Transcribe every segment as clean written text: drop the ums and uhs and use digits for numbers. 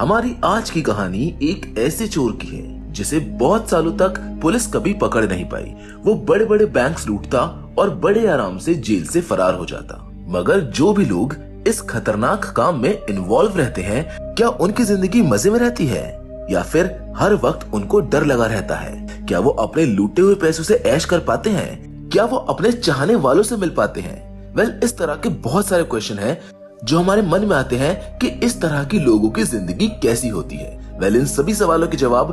हमारी आज की कहानी एक ऐसे चोर की है जिसे बहुत सालों तक पुलिस कभी पकड़ नहीं पाई। वो बड़े बड़े बैंक्स लूटता और बड़े आराम से जेल से फरार हो जाता। मगर जो भी लोग इस खतरनाक काम में इन्वॉल्व रहते हैं, क्या उनकी जिंदगी मजे में रहती है या फिर हर वक्त उनको डर लगा रहता है? क्या वो अपने लूटे हुए पैसों से ऐश कर पाते हैं? क्या वो अपने चाहने वालों से मिल पाते हैं? वेल, इस तरह के बहुत सारे क्वेश्चन हैं जो हमारे मन में आते हैं कि इस तरह की लोगों की जिंदगी कैसी होती है। वेल, इन सभी सवालों के जवाब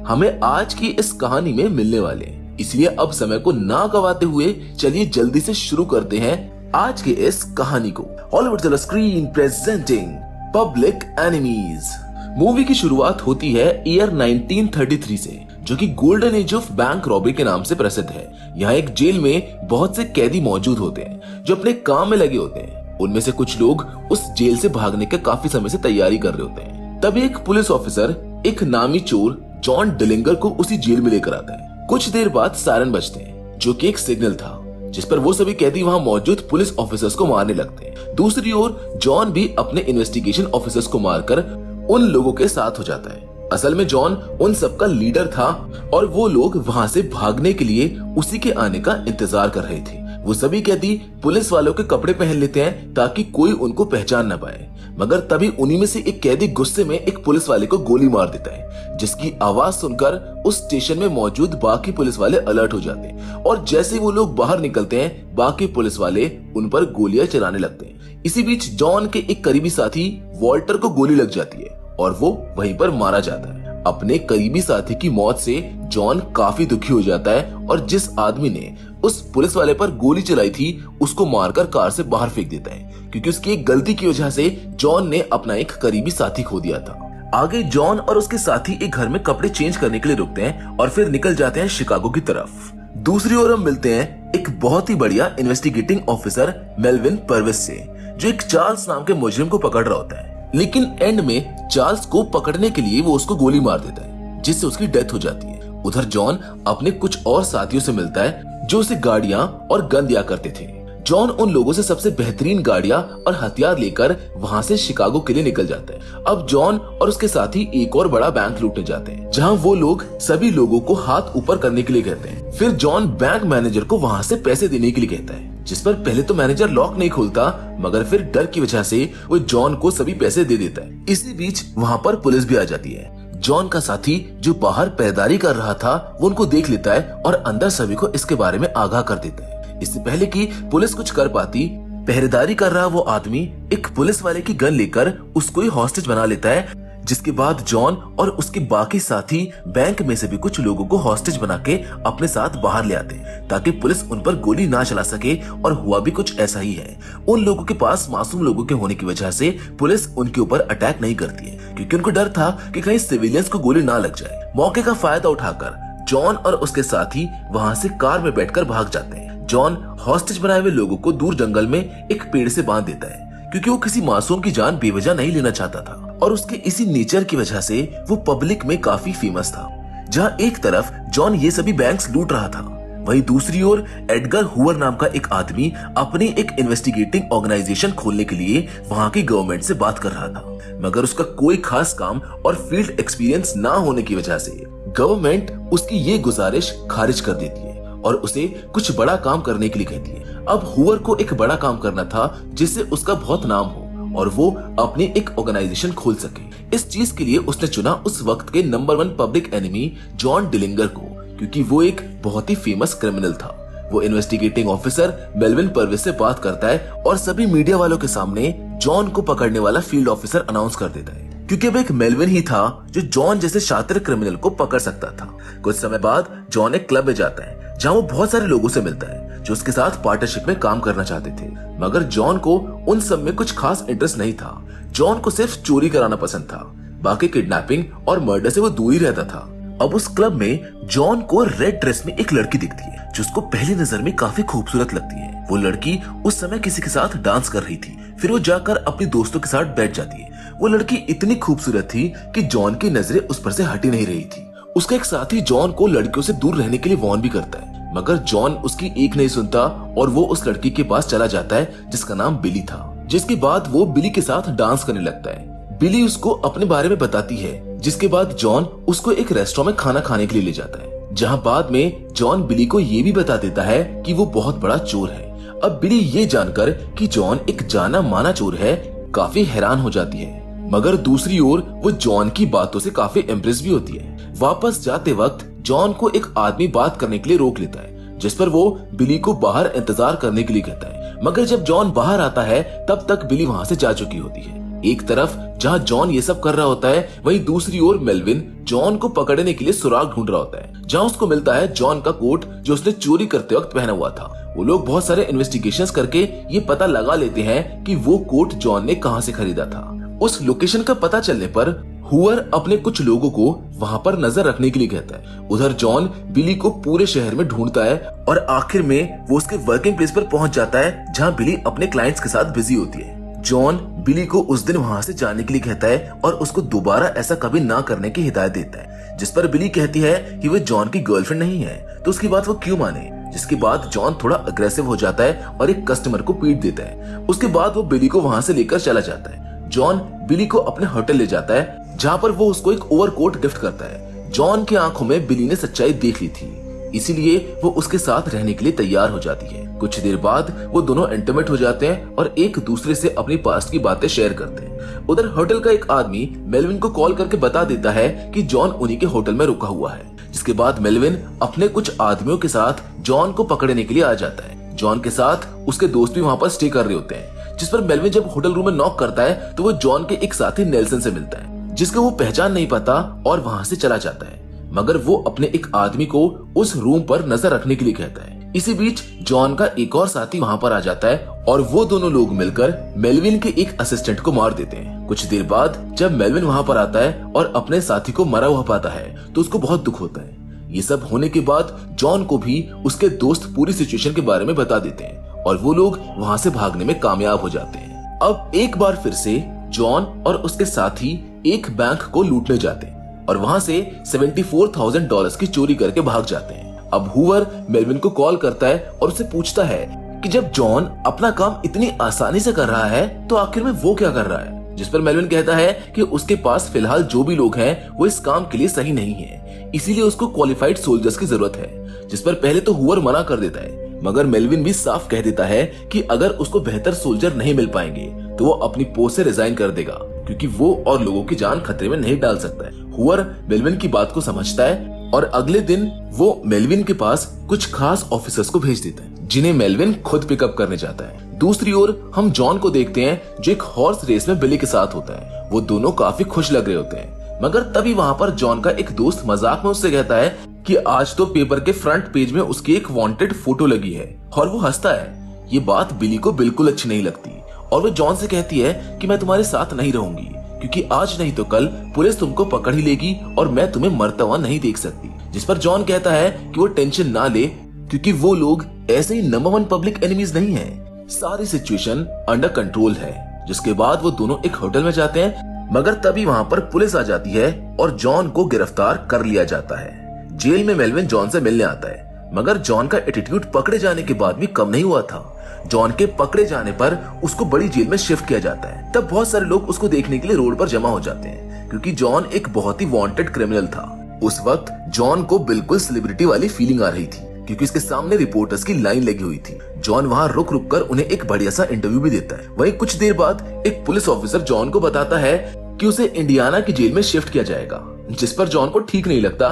हमें आज की इस कहानी में मिलने वाले हैं। इसलिए अब समय को ना गवाते हुए चलिए जल्दी से शुरू करते हैं आज के इस कहानी को। Hollywood the screen presenting public enemies. Movie की शुरुआत होती है ईयर 1933 से, जो कि golden age of bank robbery के नाम से प्रसिद्ध है। यहाँ एक जेल में बहुत से कैदी मौजूद होते हैं जो अपने काम में लगे होते हैं। उनमें से कुछ लोग उस जेल से भागने के काफी समय से तैयारी कर रहे होते हैं। तभी एक पुलिस ऑफिसर एक नामी चोर जॉन डिलिंगर को उसी जेल में लेकर आता है। कुछ देर बाद सायरन बजते हैं, जो कि एक सिग्नल था जिस पर वो सभी कैदी वहां मौजूद पुलिस ऑफिसर्स को मारने लगते हैं। दूसरी ओर जॉन भी अपने इन्वेस्टिगेशन ऑफिसर्स को मारकर उन लोगों के साथ हो जाता है। असल में जॉन उन सबका लीडर था और वो लोग वहां से भागने के लिए उसी के आने का इंतजार कर रहे थे। वो सभी कैदी पुलिस वालों के कपड़े पहन लेते हैं ताकि कोई उनको पहचान न पाए। मगर तभी उन्हीं में से एक कैदी गुस्से में एक पुलिस वाले को गोली मार देता है, जिसकी आवाज सुनकर उस स्टेशन में मौजूद बाकी पुलिस वाले अलर्ट हो जाते हैं और जैसे ही वो लोग बाहर निकलते हैं, बाकी पुलिस वाले उन पर गोलियां चलाने लगते हैं। इसी बीच जॉन के एक करीबी साथी वॉल्टर को गोली लग जाती है और वो वहीं पर मारा जाता है। अपने करीबी साथी की मौत से जॉन काफी दुखी हो जाता है और जिस आदमी ने उस पुलिस वाले पर गोली चलाई थी उसको मारकर कार से बाहर फेंक देता है, क्योंकि उसकी एक गलती की वजह से जॉन ने अपना एक करीबी साथी खो दिया था। आगे जॉन और उसके साथी एक घर में कपड़े चेंज करने के लिए रुकते हैं और फिर निकल जाते हैं शिकागो की तरफ। दूसरी ओर हम मिलते हैं एक बहुत ही बढ़िया इन्वेस्टिगेटिंग ऑफिसर मेलविन पर्विस से, जो एक चार्ल्स नाम के मुजरिम को पकड़ रहा होता है। लेकिन एंड में चार्ल्स को पकड़ने के लिए वो उसको गोली मार देता है, जिससे उसकी डेथ हो जाती है। उधर जॉन अपने कुछ और साथियों से मिलता है जो उसे गाड़ियां और गन दिया करते थे। जॉन उन लोगों से सबसे बेहतरीन गाड़ियां और हथियार लेकर वहां से शिकागो के लिए निकल जाता है। अब जॉन और उसके साथी एक और बड़ा बैंक लूटने जाते हैं, जहां वो लोग सभी लोगों को हाथ ऊपर करने के लिए कहते हैं। फिर जॉन बैंक मैनेजर को वहां से पैसे देने के लिए कहता है, जिस पर पहले तो मैनेजर लॉक नहीं खोलता, मगर फिर डर की वजह से वो जॉन को सभी पैसे दे देता है। इसी बीच वहां पर पुलिस भी आ जाती है। जॉन का साथी जो बाहर पहरेदारी कर रहा था वो उनको देख लेता है और अंदर सभी को इसके बारे में आगाह कर देता है। इससे पहले कि पुलिस कुछ कर पाती, पहरेदारी कर रहा वो आदमी एक पुलिस वाले की गन लेकर उसको ही हॉस्टेज बना लेता है, जिसके बाद जॉन और उसके बाकी साथी बैंक में से भी कुछ लोगों को हॉस्टेज बना के अपने साथ बाहर ले आते हैं ताकि पुलिस उन पर गोली ना चला सके। और हुआ भी कुछ ऐसा ही है। उन लोगों के पास मासूम लोगों के होने की वजह से पुलिस उनके ऊपर अटैक नहीं करती है, क्योंकि उनको डर था कि कहीं सिविलियंस को गोली ना लग जाए। मौके का फायदा उठाकर जॉन और उसके साथी वहां से कार में बैठकर भाग जाते हैं। जॉन हॉस्टेज बनाए हुए लोगों को दूर जंगल में एक पेड़ से बांध देता है, क्योंकि वो किसी मासूम की जान बेवजह नहीं लेना चाहता था। और उसके इसी नेचर की वजह से वो पब्लिक में काफी फेमस था। जहां एक तरफ जॉन ये सभी बैंक्स लूट रहा था, वहीं दूसरी ओर एडगर हूवर नाम का एक आदमी अपनी एक इन्वेस्टिगेटिंग ऑर्गेनाइजेशन खोलने के लिए वहां की गवर्नमेंट से बात कर रहा था। मगर उसका कोई खास काम और फील्ड एक्सपीरियंस ना होने की वजह से गवर्नमेंट उसकी ये गुजारिश खारिज कर देती है और उसे कुछ बड़ा काम करने के लिए कहती है। अब हूवर को एक बड़ा काम करना था जिससे उसका बहुत नाम हो और वो अपनी एक ऑर्गेनाइजेशन खोल सके। इस चीज के लिए उसने चुना उस वक्त के नंबर 1 पब्लिक एनिमी जॉन डिलिंगर को, क्योंकि वो एक बहुत ही फेमस क्रिमिनल था। वो इन्वेस्टिगेटिंग ऑफिसर मेलविन पर्विस से बात करता है और सभी मीडिया वालों के सामने जॉन को पकड़ने वाला फील्ड ऑफिसर अनाउंस कर देता है, क्योंकि अब एक मेलविन ही था जो जॉन जैसे शातिर क्रिमिनल को पकड़ सकता था। कुछ समय बाद जॉन एक क्लब में जाता है जहां वो बहुत सारे लोगों से मिलता है जो उसके साथ पार्टनरशिप में काम करना चाहते थे। मगर जॉन को उन सब में कुछ खास इंटरेस्ट नहीं था। जॉन को सिर्फ चोरी कराना पसंद था, बाकी किडनैपिंग और मर्डर से वो दूर ही रहता था। अब उस क्लब में जॉन को रेड ड्रेस में एक लड़की दिखती है जो उसको पहली नजर में काफी खूबसूरत लगती है। वो लड़की उस समय किसी के साथ डांस कर रही थी। फिर वो जाकर अपने दोस्तों के साथ बैठ जाती है। वो लड़की इतनी खूबसूरत थी कि जॉन की नजरें उस पर से हट ही नहीं रही थी। उसका एक साथी जॉन को लड़कियों से दूर रहने के लिए वार्न भी करता है, मगर जॉन उसकी एक नहीं सुनता और वो उस लड़की के पास चला जाता है जिसका नाम बिली था। जिसके बाद वो बिली के साथ डांस करने लगता है। बिली उसको अपने बारे में बताती है, जिसके बाद जॉन उसको एक रेस्टोरेंट में खाना खाने के लिए ले जाता है, जहाँ बाद में जॉन बिली को ये भी बता देता है कि वो बहुत बड़ा चोर है। अब बिली ये जानकर कि जॉन एक जाना माना चोर है, काफी हैरान हो जाती है, मगर दूसरी ओर वो जॉन की बातों से काफी इम्प्रेस भी होती है। वापस जाते वक्त जॉन को एक आदमी बात करने के लिए रोक लेता है, जिस पर वो बिली को बाहर इंतजार करने के लिए कहता है, मगर जब जॉन बाहर आता है तब तक बिली वहाँ से जा चुकी होती है। एक तरफ जहाँ जॉन ये सब कर रहा होता है, वहीं दूसरी ओर मेलविन जॉन को पकड़ने के लिए सुराग ढूंढ रहा होता है, जहाँ उसको मिलता है जॉन का कोट जो उसने चोरी करते वक्त पहना हुआ था। वो लोग बहुत सारे इन्वेस्टिगेशंस करके ये पता लगा लेते हैं कि वो कोट जॉन ने कहाँ से खरीदा था। उस लोकेशन का पता चलने पर हुअर अपने कुछ लोगों को वहाँ पर नजर रखने के लिए कहता है। उधर जॉन बिली को पूरे शहर में ढूंढता है और आखिर में वो उसके वर्किंग प्लेस पर पहुंच जाता है, जहाँ बिली अपने क्लाइंट्स के साथ बिजी होती है। जॉन बिली को उस दिन वहाँ से जाने के लिए कहता है और उसको दोबारा ऐसा कभी ना करने की हिदायत देता है, जिस पर बिली कहती है कि वो जॉन की गर्लफ्रेंड नहीं है, तो उसकी बात वो क्यों माने। जिसके बाद जॉन थोड़ा अग्रेसिव हो जाता है और एक कस्टमर को पीट देता है। उसके बाद वो बिली को वहाँ से लेकर चला जाता है। जॉन बिली को अपने होटल ले जाता है, जहाँ पर वो उसको एक ओवरकोट गिफ्ट करता है। जॉन की आंखों में बिली ने सच्चाई देख ली थी, इसीलिए वो उसके साथ रहने के लिए तैयार हो जाती है। कुछ देर बाद वो दोनों इंटीमेट हो जाते हैं और एक दूसरे से अपनी पास्ट की बातें शेयर करते हैं। उधर होटल का एक आदमी मेलविन को कॉल करके बता देता है कि जॉन उन्हीं के होटल में रुका हुआ है। जिसके बाद मेलविन अपने कुछ आदमियों के साथ जॉन को पकड़ने के लिए आ जाता है। जॉन के साथ उसके दोस्त भी वहाँ पर स्टे कर रहे होते हैं, जिस पर मेलविन जब होटल रूम में नॉक करता है तो वो जॉन के एक साथी नेल्सन से मिलता है, जिसका वो पहचान नहीं पाता और वहाँ से चला जाता है। मगर वो अपने एक आदमी को उस रूम पर नजर रखने के लिए कहता है। इसी बीच जॉन का एक और साथी वहाँ पर आ जाता है और वो दोनों लोग मिलकर मेलविन के एक असिस्टेंट को मार देते हैं। कुछ देर बाद जब मेलविन वहाँ पर आता है और अपने साथी को मरा हुआ पाता है तो उसको बहुत दुख होता है। ये सब होने के बाद जॉन को भी उसके दोस्त पूरी सिचुएशन के बारे में बता देते हैं और वो लोग वहाँ से भागने में कामयाब हो जाते हैं। अब एक बार फिर से जॉन और उसके साथी एक बैंक को लूटने जाते हैं और वहाँ से $74,000 की चोरी करके भाग जाते हैं। अब हुवर मेलविन को कॉल करता है और उससे पूछता है कि जब जॉन अपना काम इतनी आसानी से कर रहा है तो आखिर में वो क्या कर रहा है। जिस पर मेलविन कहता है कि उसके पास फिलहाल जो भी लोग हैं वो इस काम के लिए सही नहीं है, इसीलिए उसको क्वालिफाइड सोल्जर्स की जरूरत है। जिस पर पहले तो हुवर मना कर देता है, मगर मेलविन भी साफ कह देता है कि अगर उसको बेहतर सोल्जर नहीं मिल पाएंगे तो वो अपनी पोस्ट से रिजाइन कर देगा, क्योंकि वो और लोगों की जान खतरे में नहीं डाल सकता है। हुवर मेलविन की बात को समझता है और अगले दिन वो मेलविन के पास कुछ खास ऑफिसर्स को भेज देता है, जिन्हें मेलविन खुद पिकअप करने जाता है। दूसरी ओर हम जॉन को देखते हैं जो एक हॉर्स रेस में बिली के साथ होता है। वो दोनों काफी खुश लग रहे होते हैं, मगर तभी वहाँ पर जॉन का एक दोस्त मजाक में उससे कहता है कि आज तो पेपर के फ्रंट पेज में उसकी एक वांटेड फोटो लगी है, और वो हंसता है। ये बात बिली को बिल्कुल अच्छी नहीं लगती और वो जॉन से कहती है कि मैं तुम्हारे साथ नहीं रहूंगी, क्योंकि आज नहीं तो कल पुलिस तुमको पकड़ ही लेगी और मैं तुम्हें मरता हुआ नहीं देख सकती। जिस पर जॉन कहता है कि वो टेंशन ना ले, क्योंकि वो लोग ऐसे ही नंबर 1 पब्लिक एनिमीज नहीं है, सारी सिचुएशन अंडर कंट्रोल है। जिसके बाद वो दोनों एक होटल में जाते हैं, मगर तभी वहाँ पर पुलिस आ जाती है और जॉन को गिरफ्तार कर लिया जाता है। जेल में मेलविन जॉन से मिलने आता है, मगर जॉन का एटीट्यूड पकड़े जाने के बाद भी कम नहीं हुआ था। जॉन के पकड़े जाने पर उसको बड़ी जेल में शिफ्ट किया जाता है। तब बहुत सारे लोग उसको देखने के लिए रोड पर जमा हो जाते हैं, क्योंकि जॉन एक बहुत ही वांटेड क्रिमिनल था। उस वक्त जॉन को बिल्कुल सेलिब्रिटी वाली फीलिंग आ रही थी, क्योंकि उसके सामने रिपोर्टर्स की लाइन लगी हुई थी। जॉन वहाँ रुक रुक कर उन्हें एक बढ़िया सा इंटरव्यू भी देता है। वहीं कुछ देर बाद एक पुलिस ऑफिसर जॉन को बताता है कि उसे इंडियाना की जेल में शिफ्ट किया जाएगा, जिस पर जॉन को ठीक नहीं लगता,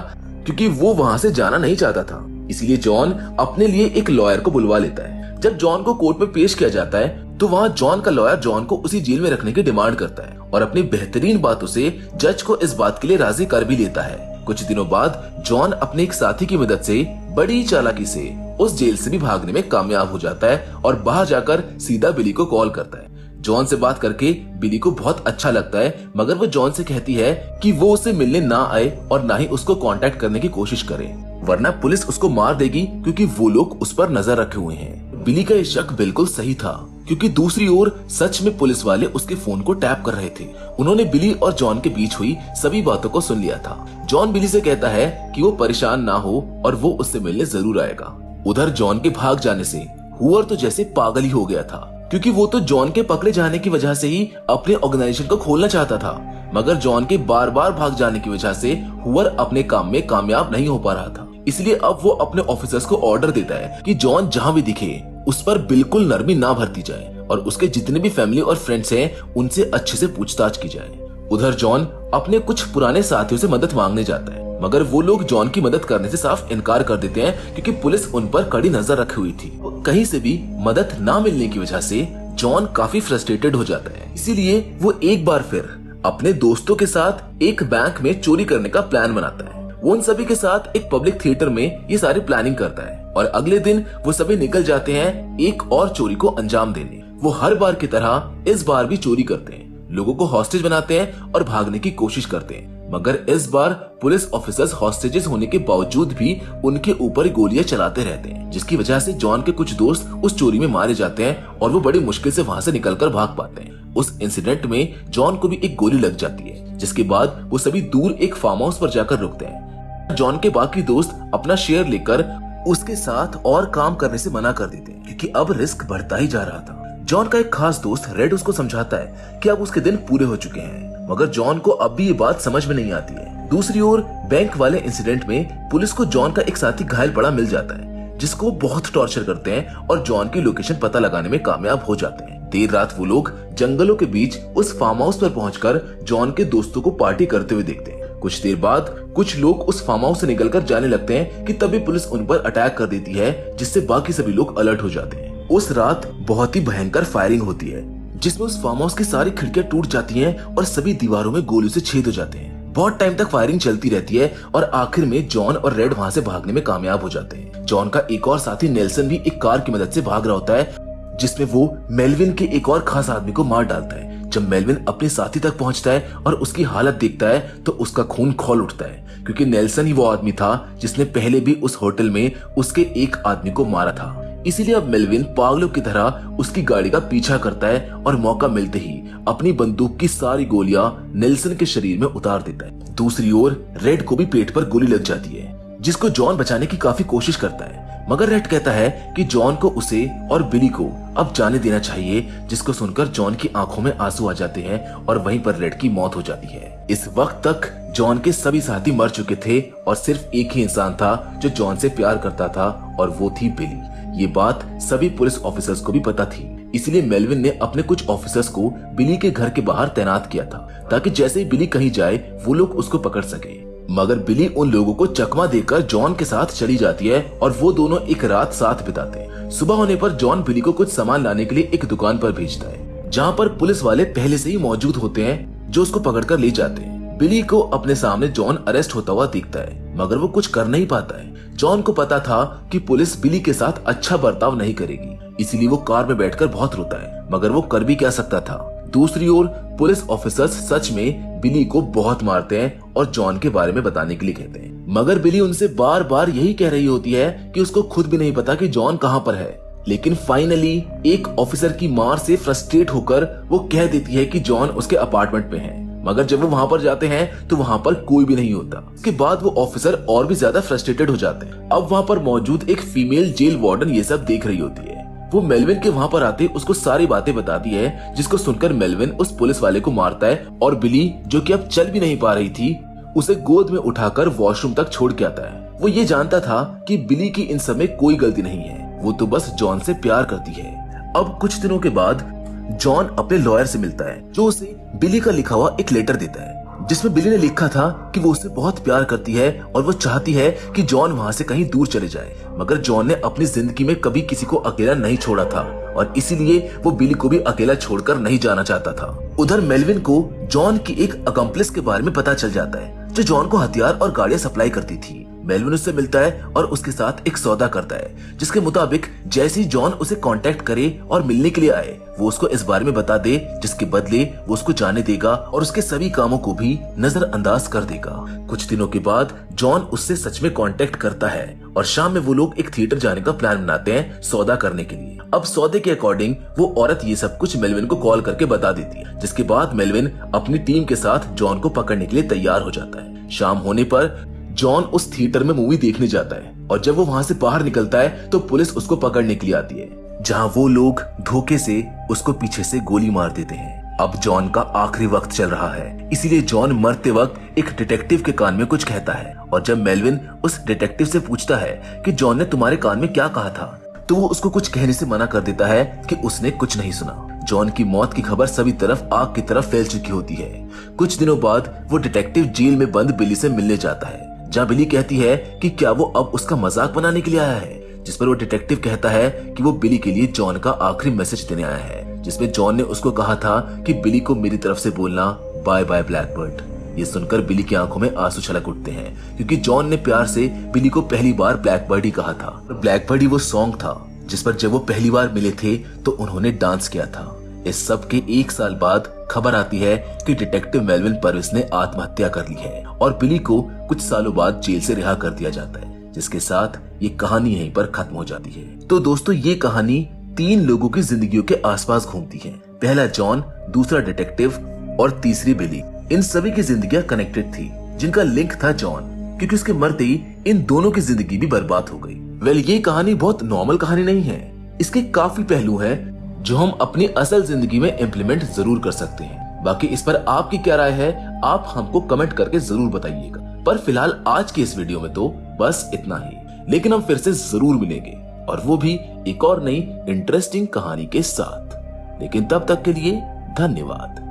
क्योंकि वो वहाँ से जाना नहीं चाहता था। इसीलिए जॉन अपने लिए एक लॉयर को बुलवा लेता है। जब जॉन को कोर्ट में पेश किया जाता है तो वहाँ जॉन का लॉयर जॉन को उसी जेल में रखने की डिमांड करता है और अपनी बेहतरीन बातों से जज को इस बात के लिए राजी कर भी लेता है। कुछ दिनों बाद जॉन अपने एक साथी की मदद से बड़ी चालाकी से उस जेल से भी भागने में कामयाब हो जाता है और बाहर जाकर सीधा बिली को कॉल करता है। जॉन से बात करके बिली को बहुत अच्छा लगता है, मगर वो जॉन से कहती है कि वो उससे मिलने ना आए और ना ही उसको कांटेक्ट करने की कोशिश करे, वरना पुलिस उसको मार देगी, क्योंकि वो लोग उस पर नजर रखे हुए हैं। बिली का ये शक बिल्कुल सही था, क्योंकि दूसरी ओर सच में पुलिस वाले उसके फोन को टैप कर रहे थे। उन्होंने बिली और जॉन के बीच हुई सभी बातों को सुन लिया था। जॉन बिली से कहता है कि वो परेशान ना हो और वो उससे मिलने जरूर आएगा। उधर जॉन के भाग जाने से हुअर तो जैसे पागल ही हो गया था। क्योंकि वो तो जॉन के पकड़े जाने की वजह से ही अपने ऑर्गेनाइजेशन को खोलना चाहता था, मगर जॉन के बार बार भाग जाने की वजह से हुवर अपने काम में कामयाब नहीं हो पा रहा था। इसलिए अब वो अपने ऑफिसर्स को ऑर्डर देता है कि जॉन जहां भी दिखे उस पर बिल्कुल नरमी ना भरती जाए और उसके जितने भी फैमिली और फ्रेंड्स हैं उनसे अच्छे से पूछताछ की जाए। उधर जॉन अपने कुछ पुराने साथियों से मदद मांगने जाता है, मगर वो लोग जॉन की मदद करने से साफ इनकार कर देते हैं क्योंकि पुलिस उन पर कड़ी नजर रखी हुई थी। कहीं से भी मदद ना मिलने की वजह से जॉन काफी फ्रस्ट्रेटेड हो जाता है। इसीलिए वो एक बार फिर अपने दोस्तों के साथ एक बैंक में चोरी करने का प्लान बनाता है। वो उन सभी के साथ एक पब्लिक थिएटर में ये सारी प्लानिंग करता है और अगले दिन वो सभी निकल जाते हैं एक और चोरी को अंजाम देने। वो हर बार की तरह इस बार भी चोरी करते हैं, लोगों को हॉस्टेज बनाते हैं और भागने की कोशिश करते हैं, मगर इस बार पुलिस ऑफिसर्स हॉस्टेजेस होने के बावजूद भी उनके ऊपर गोलियां चलाते रहते हैं, जिसकी वजह से जॉन के कुछ दोस्त उस चोरी में मारे जाते हैं और वो बड़ी मुश्किल से वहां से निकलकर भाग पाते हैं। उस इंसिडेंट में जॉन को भी एक गोली लग जाती है, जिसके बाद वो सभी दूर एक फार्म हाउस पर जाकर रुकते हैं। जॉन के बाकी दोस्त अपना शेयर लेकर उसके साथ और काम करने से मना कर देते हैं क्योंकि अब रिस्क बढ़ता ही जा रहा था। जॉन का एक खास दोस्त रेड उसको समझाता है कि अब उसके दिन पूरे हो चुके हैं, मगर जॉन को अब भी ये बात समझ में नहीं आती है। दूसरी ओर बैंक वाले इंसिडेंट में पुलिस को जॉन का एक साथी घायल पड़ा मिल जाता है, जिसको बहुत टॉर्चर करते हैं और जॉन की लोकेशन पता लगाने में कामयाब हो जाते हैं। देर रात वो लोग जंगलों के बीच उस फार्म हाउस पर पहुंचकर जॉन के दोस्तों को पार्टी करते हुए देखते हैं। कुछ देर बाद कुछ लोग उस फार्म हाउस से निकलकर जाने लगते हैं कि तभी पुलिस उन पर अटैक कर देती है, जिससे बाकी सभी लोग अलर्ट हो जाते हैं। उस रात बहुत ही भयंकर फायरिंग होती है, जिसमें उस फार्म हाउस की सारी खिड़कियां टूट जाती हैं और सभी दीवारों में गोलियों से छेद हो जाते हैं। बहुत टाइम तक फायरिंग चलती रहती है और आखिर में जॉन और रेड वहां से भागने में कामयाब हो जाते हैं। जॉन का एक और साथी नेल्सन भी एक कार की मदद से भाग रहा होता है, जिसमें वो मेलविन के एक और खास आदमी को मार डालता है। जब मेलविन अपने साथी तक पहुंचता है और उसकी हालत देखता है तो उसका खून खौल उठता है, क्योंकि नेल्सन ही वो आदमी था जिसने पहले भी उस होटल में उसके एक आदमी को मारा था। इसीलिए अब मेलविन पागलों की तरह उसकी गाड़ी का पीछा करता है और मौका मिलते ही अपनी बंदूक की सारी गोलियां नेल्सन के शरीर में उतार देता है। दूसरी ओर रेड को भी पेट पर गोली लग जाती है, जिसको जॉन बचाने की काफी कोशिश करता है, मगर रेड कहता है कि जॉन को उसे और बिली को अब जाने देना चाहिए, जिसको सुनकर जॉन की आंखों में आंसू आ जाते हैं और वहीं पर रेड की मौत हो जाती है। इस वक्त तक जॉन के सभी साथी मर चुके थे और सिर्फ एक ही इंसान था जो जॉन से प्यार करता था और वो थी बिली। ये बात सभी पुलिस ऑफिसर्स को भी पता थी, इसलिए मेलविन ने अपने कुछ ऑफिसर्स को बिली के घर के बाहर तैनात किया था, ताकि जैसे ही बिली कहीं जाए वो लोग उसको पकड़ सके। मगर बिली उन लोगों को चकमा देकर जॉन के साथ चली जाती है और वो दोनों एक रात साथ बिताते हैं। सुबह होने पर जॉन बिली को कुछ सामान लाने के लिए एक दुकान पर भेजता है, जहाँ पर पुलिस वाले पहले से ही मौजूद होते हैं, जो उसको पकड़कर ले जाते हैं। बिली को अपने सामने जॉन अरेस्ट होता हुआ दिखता है, मगर वो कुछ कर नहीं पाता है। जॉन को पता था कि पुलिस बिली के साथ अच्छा बर्ताव नहीं करेगी, इसीलिए वो कार में बैठकर बहुत रोता है, मगर वो कर भी क्या सकता था। दूसरी ओर पुलिस ऑफिसर्स सच में बिली को बहुत मारते हैं और जॉन के बारे में बताने के लिए कहते हैं, मगर बिली उनसे बार बार यही कह रही होती है कि उसको खुद भी नहीं पता कि जॉन कहाँ पर है। लेकिन फाइनली एक ऑफिसर की मार से फ्रस्ट्रेट होकर वो कह देती है कि जॉन उसके अपार्टमेंट में है, मगर जब वो वहां पर जाते हैं तो वहां पर कोई भी नहीं होता। इसके बाद वो ऑफिसर और भी ज्यादा फ्रस्ट्रेटेड हो जाते हैं। अब वहां पर मौजूद एक फीमेल जेल वार्डन ये सब देख रही होती है। वो मेलविन के वहां पर आते उसको सारी बातें बताती है, जिसको सुनकर मेलविन उस पुलिस वाले को मारता है और बिली, जो कि अब चल भी नहीं पा रही थी, उसे गोद में उठाकर वॉशरूम तक छोड़ के आता है। वो ये जानता था कि बिली की इन सब में कोई गलती नहीं है, वो तो बस जॉन से प्यार करती है। अब कुछ दिनों के बाद जॉन अपने लॉयर से मिलता है, जो उसे बिली का लिखा हुआ एक लेटर देता है, जिसमें बिली ने लिखा था कि वो उससे बहुत प्यार करती है और वो चाहती है कि जॉन वहां से कहीं दूर चले जाए, मगर जॉन ने अपनी जिंदगी में कभी किसी को अकेला नहीं छोड़ा था और इसीलिए वो बिली को भी अकेला छोड़कर नहीं जाना चाहता था। उधर मेलविन को जॉन की एक अकम्प्लिस के बारे में पता चल जाता है, जो जॉन को हथियार और गाड़ियां सप्लाई करती थी। मेलविन उससे मिलता है और उसके साथ एक सौदा करता है, जिसके मुताबिक जैसे ही जॉन उसे कांटेक्ट करे और मिलने के लिए आए, वो उसको इस बारे में बता दे, जिसके बदले वो उसको जाने देगा और उसके सभी कामों को भी नजरअंदाज कर देगा। कुछ दिनों के बाद जॉन उससे सच में कांटेक्ट करता है और शाम में वो लोग एक थिएटर जाने का प्लान बनाते हैं सौदा करने के लिए। अब सौदे के अकॉर्डिंग वो औरत ये सब कुछ मेलविन को कॉल करके बता देती है, जिसके बाद मेलविन अपनी टीम के साथ जॉन को पकड़ने के लिए तैयार हो जाता है। शाम होने पर जॉन उस थिएटर में मूवी देखने जाता है और जब वो वहां से बाहर निकलता है तो पुलिस उसको पकड़ने के लिए आती है। जहां वो लोग धोखे से उसको पीछे से गोली मार देते हैं। अब जॉन का आखिरी वक्त चल रहा है, इसीलिए जॉन मरते वक्त एक डिटेक्टिव के कान में कुछ कहता है। और जब मेलविन उस डिटेक्टिव से पूछता है कि जॉन ने तुम्हारे कान में क्या कहा था, तो वो उसको कुछ कहने से मना कर देता है कि उसने कुछ नहीं सुना। जॉन की मौत की खबर सभी तरफ आग की तरफ फैल चुकी होती है। कुछ दिनों बाद वो डिटेक्टिव जेल में बंद बिली से मिलने जाता है, जहाँ बिली कहती है कि क्या वो अब उसका मजाक बनाने के लिए आया है। जिस पर वो डिटेक्टिव कहता है कि वो बिली के लिए जॉन का आखिरी मैसेज देने आया है, जिसमें जॉन ने उसको कहा था कि बिली को मेरी तरफ से बोलना बाय बाय ब्लैकबर्ड। ये सुनकर बिली की आंखों में आंसू छलक उठते हैं, क्योंकि जॉन ने प्यार से बिली को पहली बार ब्लैकबर्ड ही कहा था। ब्लैकबर्ड ही वो सॉन्ग था जिस पर जब वो पहली बार मिले थे तो उन्होंने डांस किया था। इस सब के 1 साल बाद खबर आती है कि डिटेक्टिव मेलविन परविस ने आत्महत्या कर ली है और बिली को कुछ सालों बाद जेल से रिहा कर दिया जाता है, जिसके साथ ये कहानी यहीं पर खत्म हो जाती है। तो दोस्तों, ये कहानी 3 लोगों की जिंदगियों के आसपास घूमती है। पहला जॉन, दूसरा डिटेक्टिव और तीसरी बिली। इन सभी की जिंदगियां कनेक्टेड थी, जिनका लिंक था जॉन, क्योंकि उसके मरते ही इन दोनों की जिंदगी भी बर्बाद हो गई। वेल, ये कहानी बहुत नॉर्मल कहानी नहीं है। इसके काफी पहलू हैं जो हम अपनी असल जिंदगी में इम्प्लीमेंट जरूर कर सकते हैं। बाकी इस पर आपकी क्या राय है, आप हमको कमेंट करके जरूर बताइएगा। पर फिलहाल आज की इस वीडियो में तो बस इतना ही, लेकिन हम फिर से जरूर मिलेंगे, और वो भी एक और नई इंटरेस्टिंग कहानी के साथ। लेकिन तब तक के लिए धन्यवाद।